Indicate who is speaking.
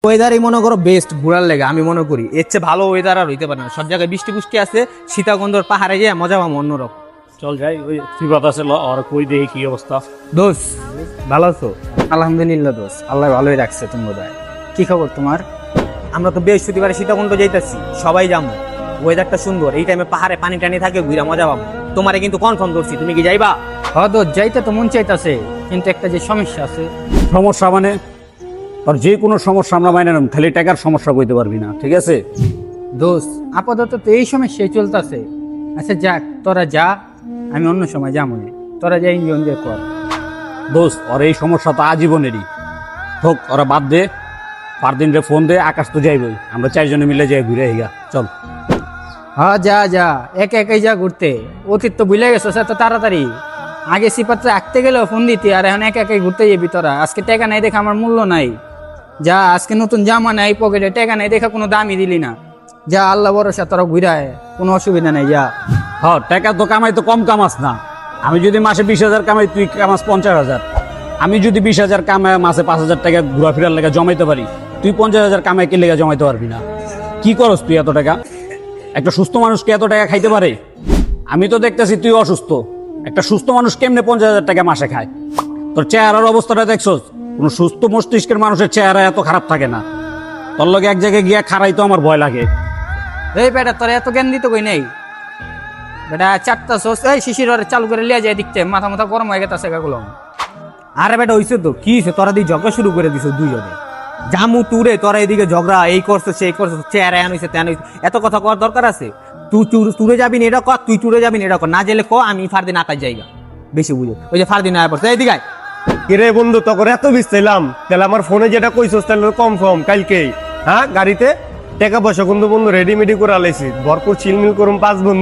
Speaker 1: ওয়েদারই মনে করো বেস্ট ঘোরার লেগে আমি মনে করি এর চেয়ে ভালো ওয়েদার আর হইতে পারে না। সব জায়গায় বৃষ্টি পুষ্টি আছে, সীতাকুণ্ডর পাহাড়ে গিয়ে মজা পাবো অন্যরকম।
Speaker 2: চল যাই, ওই ফিবাত আছে আর কই দেখি কি অবস্থা।
Speaker 1: দোষ ভালো আছো?
Speaker 3: আলহামদুলিল্লাহ দোস্ত, আল্লাহ ভালোই রাখছে তুমি বোধহয়। কি খবর তোমার?
Speaker 1: আমরা তো বৃহস্পতিবারে সীতাকুণ্ড যাইতেছি, সবাই যাবো। ওয়েদারটা সুন্দর, এই টাইমে পাহাড়ে পানি টানি থাকে, ঘুরা মজা পাবো। তোমারে কিন্তু কনফার্ম করছি, তুমি কি যাইবা?
Speaker 3: দোস্ত যাইতে তো মন চাইতেছে, কিন্তু একটা যে সমস্যা আছে।
Speaker 2: সমস্যা মানে আর যে কোনো সমস্যা আমরা মাইনে নেব, খালি টাকার সমস্যা কইতে পারবি না, ঠিক আছে?
Speaker 3: দোস্ত আপাতত তো এই সমস্যাই চলতেছে। আচ্ছা যাক, তোরা যা, আমি অন্য সময় যাবো না। তোরা যা এনজয় কর।
Speaker 2: দোস্ত ওর এই সমস্যা তো আজীবনেরই, হোক ওরা বাদ দে। পারদিন রে ফোন দে, আকাশ তো যাইবই, আমরা চারজনে মিলে যাই ঘুরে আইগা। চল।
Speaker 3: হ্যাঁ যা যা, একে একাই যা ঘুরতে। অতীত তো ভুলে গেছো এত তাড়াতাড়ি। আগে সিপাত্রে আঁকতে গেলেও ফোন দিতি, আর এখন একা একাই ঘুরতে যাবি তোরা। আজকে টাকা নাই দেখে আমার মূল্য নাই। যা, আজকে নতুন জামা নাই পকেটে, টাকা নাই দেখা কোনো দামই দিলি না। যা, আল্লাহ ভরসা, তোরা ঘুরায়, কোনো অসুবিধা নাই, যা।
Speaker 2: হ্যাঁ, টাকা তো কামাই তো কম কামাস না। আমি যদি মাসে 20,000 কামাই, তুই কামাস 50,000। আমি যদি 20,000 কামাই, মাসে 5,000 টাকা ঘোরাফেরার লেগে জমাইতে পারি, তুই 50,000 কামাই কে লেগে জমাইতে পারবি না? কি করস তুই এত টাকা? একটা সুস্থ মানুষ কি এত টাকা খাইতে পারে? আমি তো দেখতেছি তুই অসুস্থ। একটা সুস্থ মানুষ কেমনে 50,000 টাকা মাসে খায়? তোর চেহারার অবস্থাটা দেখছস? কোন সুস্থ মস্তিষ্কের মানুষের চেহারা এত খারাপ থাকে না। তোর লগে এক জায়গায় গিয়া খারাই তো আমার ভয় লাগে।
Speaker 3: এই বেটা, তোরা এত জ্ঞান দিতে কই নেই বেটা। চারটা সোস এই শিশির চালু করে লিয়া যায়, দেখতে মাথা মাথা গরম হয়ে গেছে এগুলো।
Speaker 1: আরে বেটা হইছে তো কি হইছে, তোরা দিয়ে ঝগড়া শুরু করে দিছো দুইজনে। জামু তুরে তোরা এদিকে ঝগড়া, এই করছো সেই করছো, চেহারা এন হইছে তেন হইছে। এত কথা কর দরকার আছে? তুই টুরে যাবি না এটা কর, তুই টুরে যাবি না এটা কর, না গেলে ক আমি ফারদিন আকাশ জায়গা বেশি বুঝো। ওই যে ফারদিন আয়া পড়ছে, এইদিকে আয়।
Speaker 4: কিরে বন্ধু, তখন এত বিস্তাইলাম, তাহলে আমার ফোনে যেটা কইছস তাহলে কনফার্ম কালকেই। হ্যাঁ, গাড়িতে টাকা পয়সা কিন্তু বন্ধু রেডিমেডি করে আলাইছি, ভরপুর চিলমিল করুম 5 বন্ধু।